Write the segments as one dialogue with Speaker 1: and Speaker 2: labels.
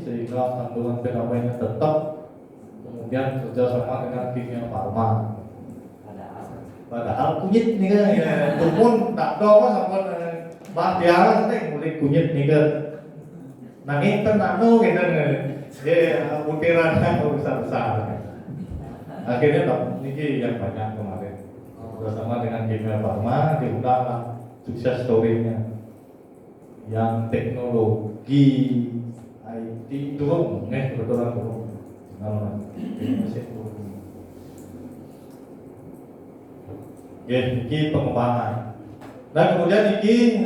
Speaker 1: sehingga kandungan fenomena tetap, kemudian kerjasama dengan kimia farma. Padahal kunyit nih kan ya, itu pun tak tahu sampun bahaya nanti mulai kunyit nih kan. Nangis kan nano gitu ya, butirannya besar-besar. Akhirnya ini yang banyak kemarin bersama dengan kimia farma diundanglah sukses story-nya yang teknologi IT turun, kebetulan turun. Ya, ini pengembangan. Nah kemudian ini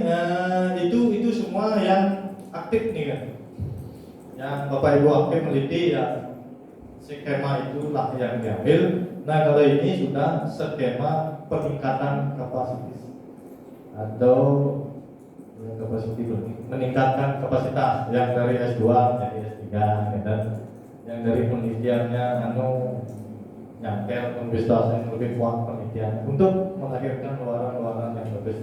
Speaker 1: itu semua yang aktif nih kan. Yang Bapak Ibu aktif meneliti ya skema itulah yang diambil. Nah kalau ini sudah skema peningkatan kapasitas atau meningkatkan kapasitas yang dari S2 menjadi S3 dan yang dari penelitiannya nyamper investasi yang lebih kuat penelitian untuk melahirkan luaran-luaran yang bagus.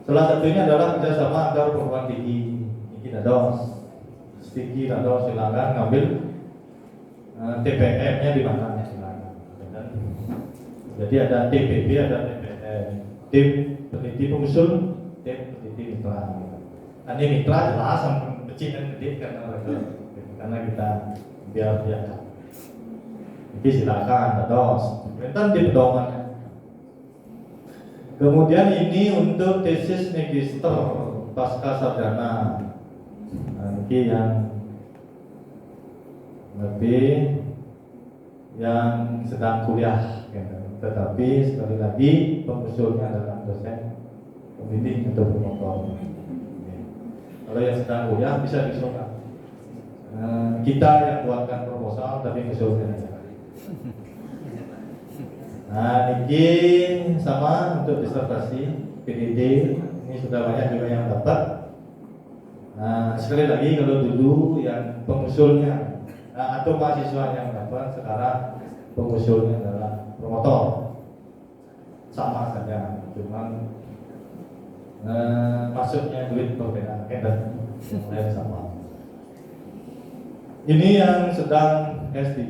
Speaker 1: Salah satunya adalah kerjasama antar perguruan tinggi. Ini ada silakan ngambil TPM-nya di mana silakan. Jadi ada TPB, ada TPM, tim peneliti pengusul, tim peneliti mitra. Ini mitra jelas sama kecil dan gede karena kita biar biasa. Jadi silakan terus. Kemudian di pedomannya. Kemudian ini untuk tesis magister pasca sarjana. Ini yang lebih yang sedang kuliah, tetapi sekali lagi pengusulnya adalah dosen pembimbing atau promotor. Kalau yang sedang kuliah bisa diusulkan. Kita yang buatkan proposal tapi usulkan aja. Nah, ini sama untuk disertasi PDD ini sudah banyak juga yang dapat. Nah, sekali lagi kalau dulu yang pengusulnya atau mahasiswa yang dapat, sekarang pengusulnya adalah promotor. Sama saja, cuman masuknya duit berbeda, dan sama. Ini yang sedang S3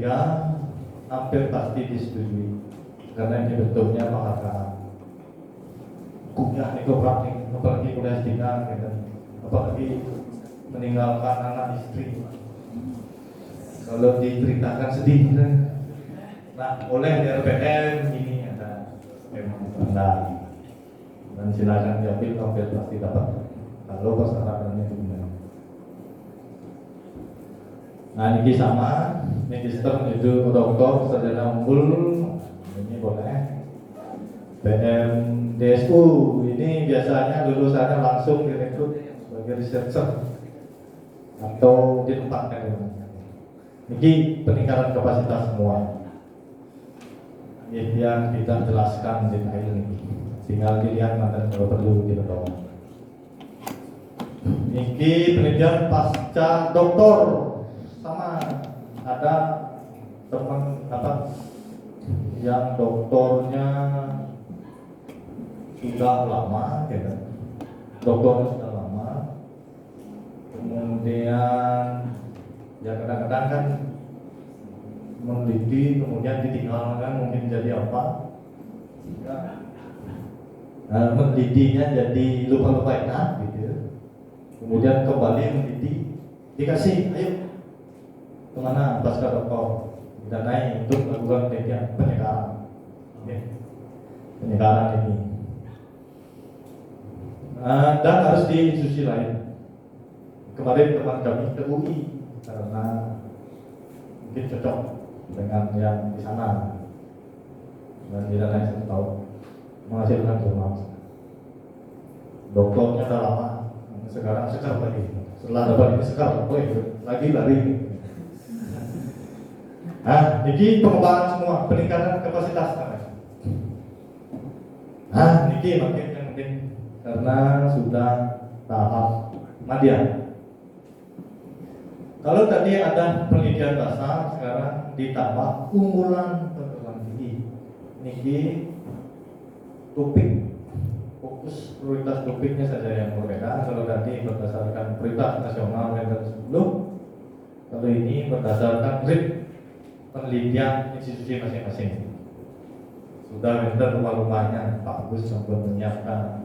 Speaker 1: hampir pasti disetujui karena ini bentuknya penghargaan. Kuliah ini praktik, apalagi kuliah S3 apalagi meninggalkan anak istri. Kalau diceritakan sedih, nah oleh RPM ini ada memang tanda dan silakan diambil, hampir pasti dapat kalau persyaratannya benar. Nah ini sama, magister menuju doktor sarjana unggul ini boleh. PM DSU ini biasanya lulusannya langsung direkrut sebagai researcher atau ditempatkan. Ini peningkatan kapasitas semua. Ini yang kita jelaskan detail ini. Tinggal dilihat mana kalau perlu dibetul. Ini penelitian pasca doktor sama ada teman yang doktornya sudah lama, doktornya sudah lama, kemudian ya kadang-kadang kan meneliti kemudian ditinggalkan mungkin jadi apa? Menelitinya jadi lupa-lupa enak gitu. Kemudian kembali meneliti, dikasih, ayo kemana pasca doktor, didanai untuk melakukan penelitian penyegaran, penyegaran ini. Dan harus di institusi lain. Kemarin teman kami ke UI karena mungkin cocok dengan yang di sana dan didanai 1 tahun menghasilkan jurnal. Doktornya udah lama, sekarang sekar lagi. Setelah dapat ini sekar, lagi lari. Nah, ini pengembangan semua, peningkatan kapasitas. Nah, ini makin yang penting karena sudah tahap madya. Kalau tadi ada penelitian dasar, sekarang ditambah unggulan perguruan tinggi. Niki topik, fokus prioritas topiknya saja yang berbeda. Kalau tadi berdasarkan prioritas nasional dan sebelum, Kalau ini berdasarkan penelitian institusi masing-masing. Sudah minta rumah-rumahnya, Pak Gus sampai menyiapkan.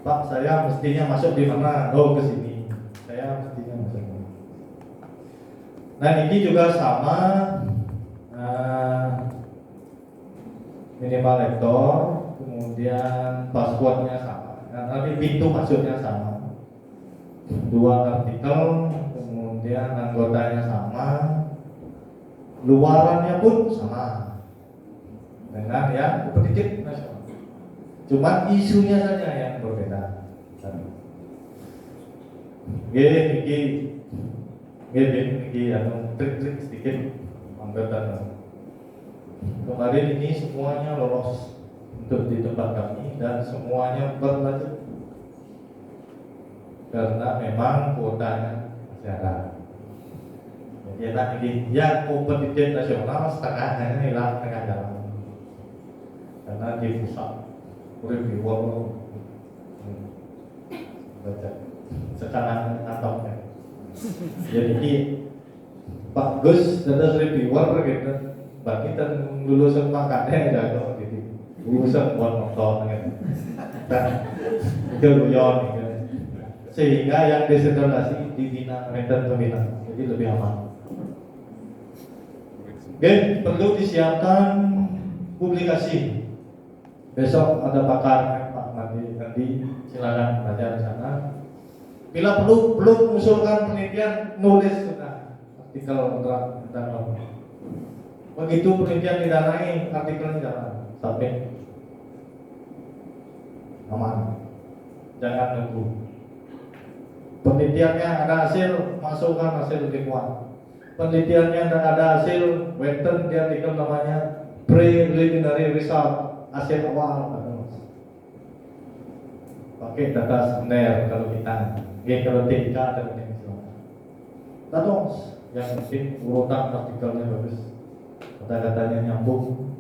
Speaker 1: Pak, saya mestinya masuk di mana? Oh, ke sini. Saya mestinya masuk. Nah, ini juga sama, minimal lektor, kemudian passwordnya sama. Nah, nanti pintu masuknya sama. 2 artikel, kemudian anggotanya sama, luarannya pun sama dengan yang pendidik nasional. Cuma isunya saja yang berbeda. Ini trik-trik sedikit anggota. Kemarin ini semuanya lolos untuk di tempat kami dan semuanya berlanjut. Karena memang kuotanya masih ada. Jadi ini yang kompetitif nasional setengahnya hilang tengah jalan. Karena di pusat reviewer baca sekarang atapnya. Jadi Pak Gus dan reviewer gitu. Bagi dan lulusan makanya ada gitu. Lulusan buat nonton gitu. Dan itu guyon gitu. Sehingga yang desentralisasi dibina meten pembina, jadi lebih aman. Oke, perlu disiapkan publikasi. Besok ada pakar Pak Madi, silakan baca di sana. Bila perlu mengusulkan penelitian, nulis sudah artikel tentang begitu penelitian didanai, artikelnya jangan sampai aman, jangan nunggu. Penelitiannya ada hasil, masukkan hasil lebih kuat. Penelitiannya tidak ada hasil, western dia artikel namanya preliminary result, hasil awal. Pakai data sekunder kalau kita, kalau TK dan terus yang penting urutan artikelnya bagus, kata-katanya nyambung,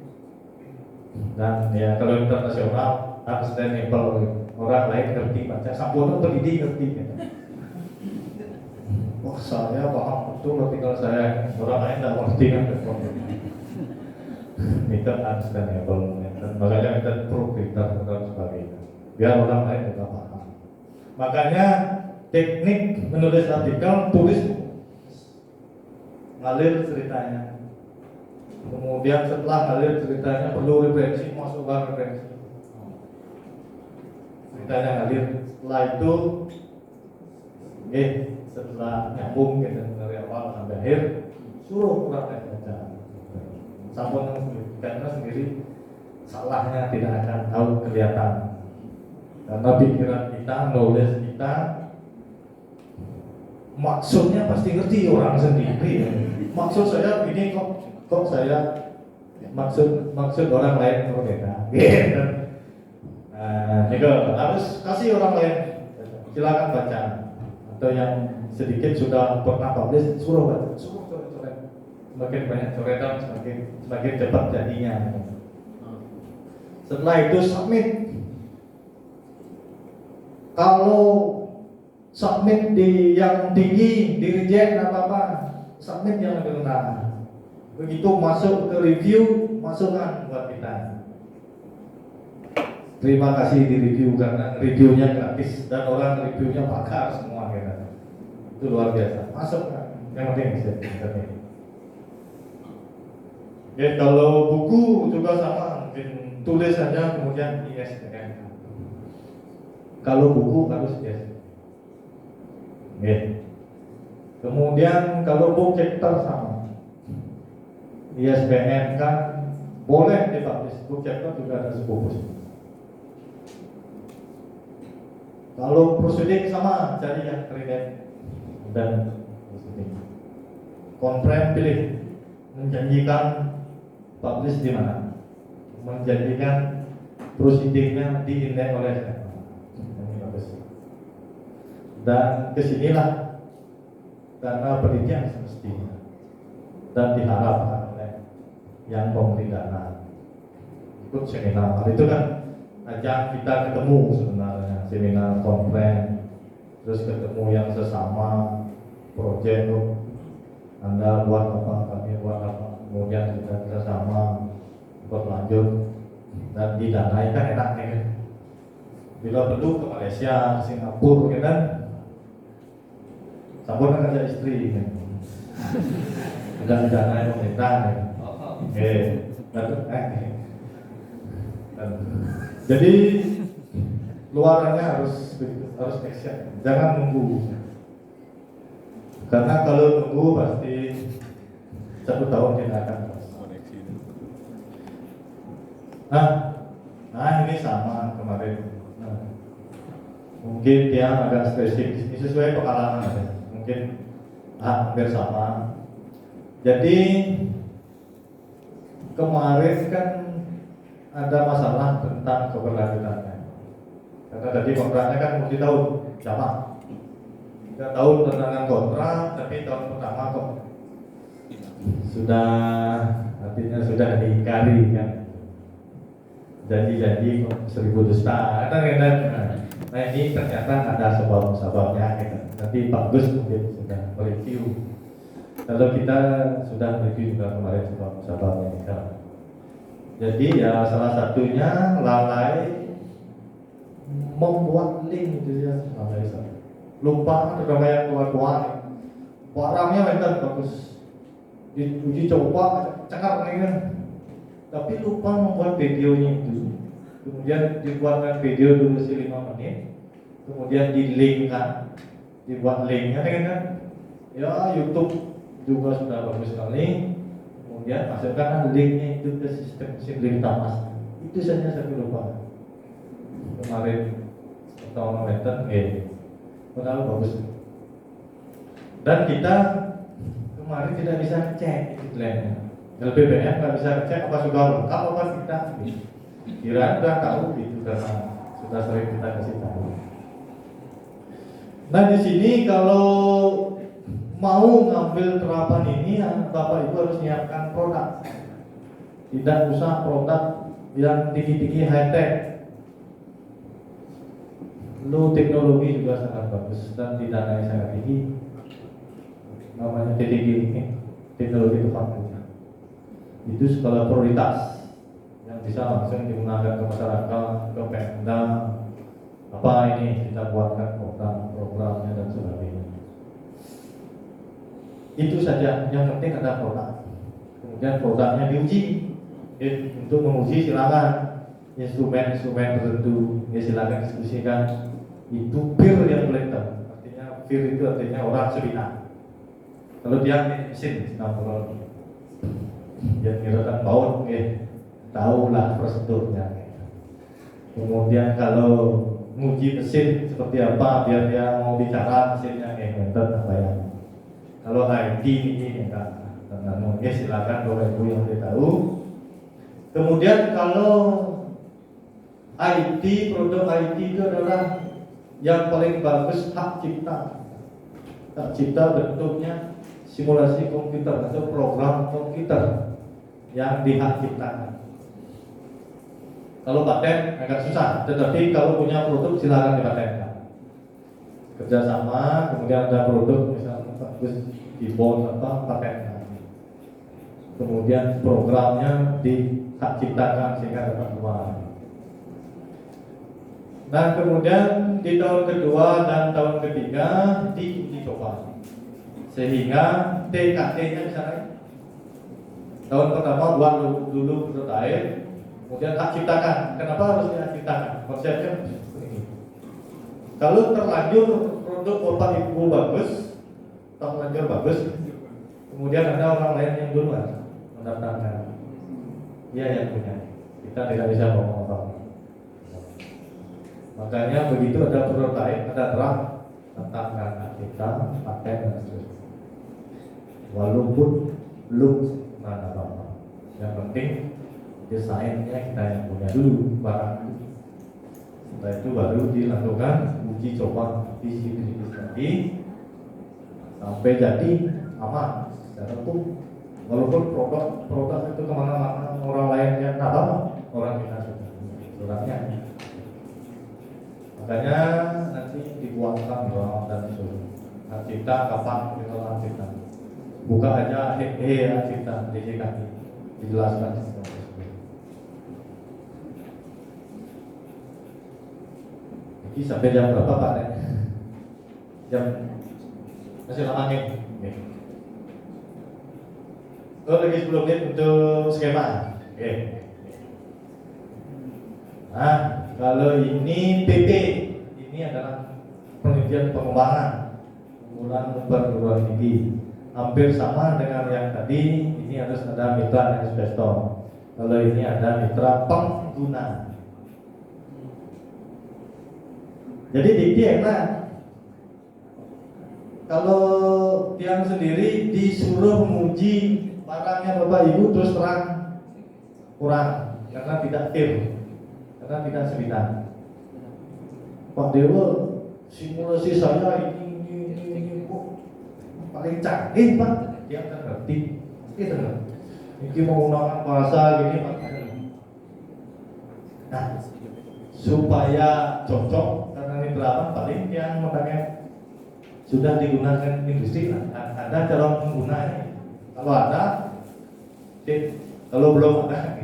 Speaker 1: dan ya kalau internasional understandable, orang lain ngerti baca, sampun pendidik ngerti. Wah, saya paham betul artikel saya, orang lain tidak ngerti kan. Itu understandable, dan makanya kita proof kita dan sebagainya, biar orang lain juga paham. Makanya teknik menulis artikel, tulis ngalir ceritanya. Kemudian setelah ngalir ceritanya perlu referensi, masukkan referensi. Ceritanya ngalir, setelah itu setelah nyambung gitu dari awal sampai akhir, suruh praktek baca. Sampun karena sendiri salahnya tidak akan tahu kelihatan. Karena pikiran kita, knowledge kita, maksudnya pasti ngerti orang sendiri. Maksud saya ini kok saya maksud orang lain berbeda. Gitu. Harus kasih orang lain, silakan baca. Atau yang sedikit sudah pernah publish, suruh baca, suruh coret. Semakin banyak coretan, semakin cepat jadinya. Setelah itu submit. Kalau submit di yang tinggi, di reject apa-apa, submit yang lebih rendah. Begitu masuk ke review, masukkan buat kita. Terima kasih di review karena reviewnya gratis dan orang reviewnya pakar semua gitu. Itu luar biasa. Masuk kan? Yang penting bisa internet. Ya, kalau buku juga sama, mungkin tulis saja kemudian ISBN. Kalau buku harus ISBN. Ya. Kemudian kalau book chapter sama, ISBN kan boleh dipublish. Book chapter juga ada sebuah. Kalau proceeding sama, cari yang kredit dan proceeding. Konframe pilih, menjanjikan publish di mana, menjanjikan proceedingnya diindeks oleh siapa. Dan kesinilah karena penelitian semestinya dan diharapkan oleh yang memberi dana ikut seminar. Itu kan ajang kita ketemu sebenarnya, seminar konferen, terus ketemu yang sesama proyek Anda buat apa, kami buat apa, kemudian kita bersama berlanjut dan didanai kan enak nih kan. Bila perlu ke Malaysia, ke Singapura kan, sabun kan ada istri kan, sudah didanai pemerintah kan. Oke, jadi luarannya harus action, jangan nunggu. Karena kalau nunggu pasti 1 tahun tidak akan koneksi. Nah ini sama kemarin. Mungkin dia agak spesifik, ini sesuai pengalaman ya. Mungkin hampir sama. Jadi kemarin kan ada masalah tentang keberlanjutannya. Karena tadi kontraknya kan mesti tahun sama. 3 tahun tenangan kontrak, tapi tahun pertama kok sudah, artinya sudah diingkari kan, janji-janji 1000 dusta kan. Nah ini ternyata ada sebab-sebabnya gitu. Nanti Pak Gus mungkin sudah mereview. Kalau kita sudah mereview juga kemarin sebab-sebabnya gitu. Jadi ya salah satunya lalai membuat link gitu ya, lupa ada yang keluar barangnya memang bagus, diuji coba cekar nih kan, tapi lupa membuat videonya itu. Kemudian dibuatkan video durasi 5 menit, kemudian di link kan, dibuat linknya kan, ya YouTube juga sudah bagus sekali. Kemudian masukkan linknya itu ke sistem link tamas, itu saja saya lupa kemarin atau momentum padahal bagus. Dan kita kemarin tidak bisa cek iklannya. LPBN nggak bisa cek apa sudah lengkap apa tidak. Kira udah tahu gitu karena sudah sering kita kasih tahu. Nah di sini kalau mau ngambil terapan ini, Bapak Ibu harus menyiapkan produk. Tidak usah produk yang tinggi-tinggi high tech. Lu teknologi juga sangat bagus dan didanai sangat tinggi. Namanya TTG, teknologi tepat guna. Itu skala prioritas yang bisa langsung digunakan ke masyarakat, ke Pemda. Apa ini kita buatkan programnya dan sebagainya. Itu saja, yang penting ada produk. Kemudian produknya diuji. Untuk menguji silakan instrumen-instrumen tertentu, ya silakan diskusikan. Itu peer yang boleh tahu. Artinya peer itu artinya orang sebina. Kalau dia mesin, kalau dia kirakan baut, tahulah prosedurnya. Kemudian kalau nguji mesin seperti apa, biar dia mau bicara mesinnya method apa ya. Kalau IT ini enggak, silakan Bapak Ibu yang dia tahu. Kemudian kalau IT, produk IT itu adalah yang paling bagus hak cipta. Hak cipta bentuknya simulasi komputer atau program komputer yang dihak ciptakan. Kalau paten agak susah, tetapi kalau punya produk silakan dipatenkan. Kerjasama, kemudian ada produk misalnya bagus keyboard apa patenkan. Kemudian programnya dihak ciptakan sehingga dapat keluar. Nah kemudian di tahun kedua dan tahun ketiga diuji coba sehingga TKT-nya bisa naik. Tahun pertama buat dulu prototype, kemudian hak ciptakan. Kenapa harus hak ciptakan? Konsepnya begini. Kalau terlanjur produk Bapak Ibu bagus, terlanjur bagus, kemudian ada orang lain yang duluan mendaftarkan, dia yang punya. Kita tidak bisa ngomong apa-apa. Makanya begitu ada prototype, ada draft tentang karena kita pakai dan seterusnya. Walaupun belum mana apa-apa, yang penting desainnya kita yang punya dulu barang itu. Setelah itu baru dilakukan uji coba fisik lagi sampai jadi aman secara hukum. Walaupun produk itu kemana-mana orang lain yang tak tahu, orang kita suratnya. Makanya nanti dibuatkan doang dan disuruh. Hak cipta kapan kita hak cipta. buka aja ya kita DJKI dijelaskan semua tersebut. Jadi sampai jam berapa Pak? Jam masih lama nih. Oh lagi 10 menit untuk skema. Oke. Nah, kalau ini PP, ini adalah penelitian pengembangan penggunaan perguruan tinggi. Hampir sama dengan yang tadi, ini harus ada mitra investor. Kalau ini ada mitra pengguna. Jadi dikti enak. Kalau yang sendiri disuruh menguji barangnya Bapak Ibu terus terang kurang karena tidak fair, karena tidak seminar. Pak Dewa simulasi saya ini paling canggih Pak, dia akan ngerti, gitu kan? Ini menggunakan bahasa gini Pak. Nah, supaya cocok karena ini berapa paling yang makanya sudah digunakan industri lah. Ada calon penggunanya. Kalau ada, kalau belum ada,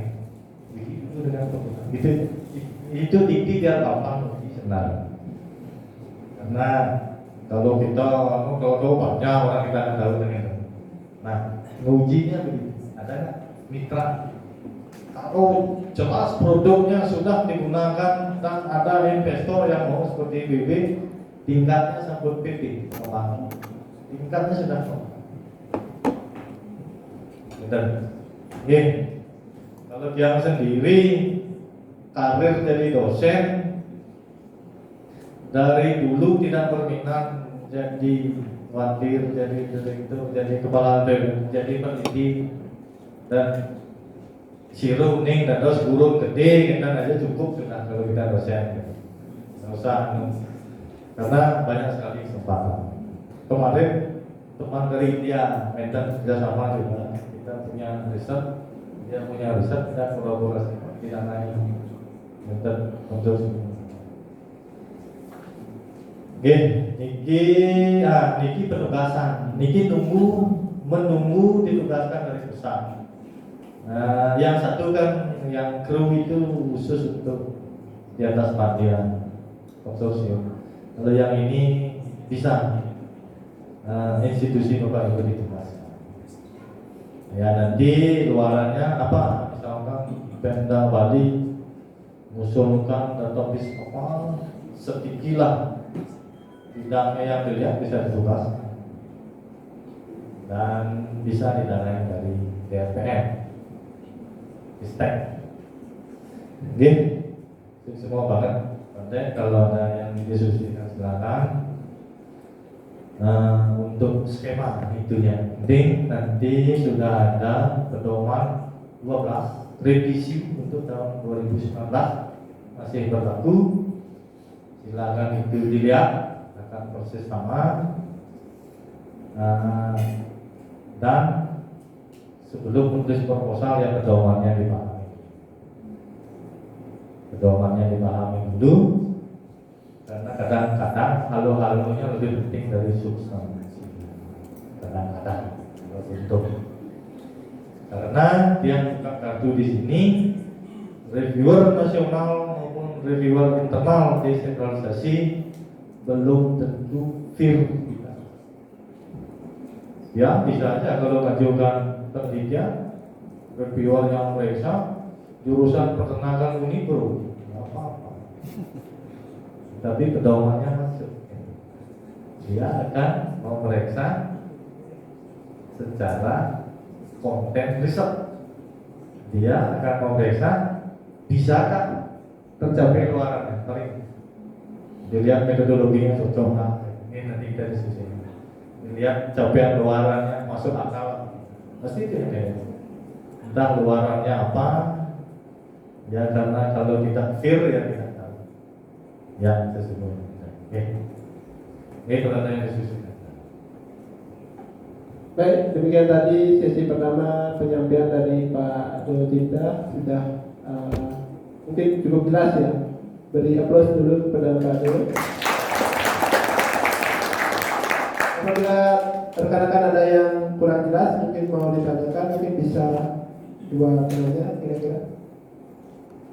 Speaker 1: itu dengan pengguna. Itu dikti biar gampang sebenarnya. Karena kalau kita kalau banyak orang kita akan tahu dengan itu. Nah, ngujinya begitu. Ada nggak mitra? Kalau jelas produknya sudah digunakan dan ada investor yang mau seperti BB, tingkatnya sampai PP, tingkatnya sudah betul. Oke. Kalau dia sendiri karir jadi dosen dari dulu tidak berminat jadi wakil, jadi direktur, jadi kepala BEM, jadi peneliti dan siru ning dan dos guru gede kan aja cukup sudah kalau kita dosen. Nggak usah karena banyak sekali kesempatan. Kemarin teman dari India minta kerjasama juga, kita punya riset, dia punya riset, kita kolaborasi tidak naik minta untuk niki penugasan, niki menunggu ditugaskan dari pusat. Yang satu kan yang kru itu khusus untuk di atas partian konsorsium. Kalau yang ini bisa institusi Bapak Ibu ditugaskan. Ya nanti luarannya apa? Misalkan Pemda Bali mengusulkan database apa sedikit lah bidangnya yang dilihat bisa ditugaskan dan bisa didanai dari DRPM, Istek. Oke, itu semua banget. Nanti kalau ada yang didiskusikan silakan. Untuk skema itunya, penting nanti sudah ada pedoman 12 revisi untuk tahun 2019 masih berlaku. Silakan itu dilihat, akan proses sama. Dan sebelum menulis proposal ya pedomannya dipahami. Pedomannya dipahami dulu. Karena kadang-kadang halo-halonya lebih penting dari substansi. Kadang-kadang untuk karena dia buka kartu di sini, reviewer nasional maupun reviewer internal desentralisasi belum tentu firm kita. Ya bisa aja kalau mengajukan penelitian, reviewer yang mereka jurusan peternakan Unibro, nggak apa-apa. Tapi pedomannya masuk. Dia akan memeriksa secara konten riset. Dia akan memeriksa bisakah tercapai luarannya. Paling dilihat metodologinya cocok nggak. Ini nanti kita diskusi. Dilihat capaian luarannya masuk akal. Pasti itu ya. Entah luarannya apa. Ya karena kalau tidak fair ya tidak tahu. Ya sesungguhnya. Oke, kalau ada yang diskusi.
Speaker 2: Baik, demikian tadi sesi pertama penyampaian dari Pak Dono Cinta sudah mungkin cukup jelas ya. Beri aplaus dulu kepada Pak Dono. apabila rekan-rekan ada yang kurang jelas mungkin mau ditanyakan, mungkin bisa dua penanya kira-kira.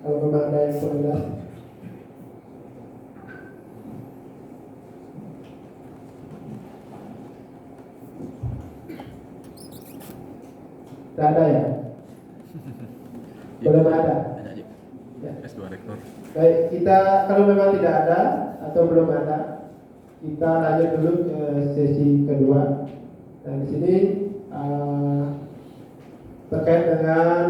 Speaker 2: Kalau memang ada yang kurang jelas. Tidak ada ya? Belum ada. Ya.
Speaker 3: S2 rektor.
Speaker 2: Baik, kita kalau memang tidak ada atau belum ada, kita lanjut dulu ke sesi kedua. Dan di sini terkait dengan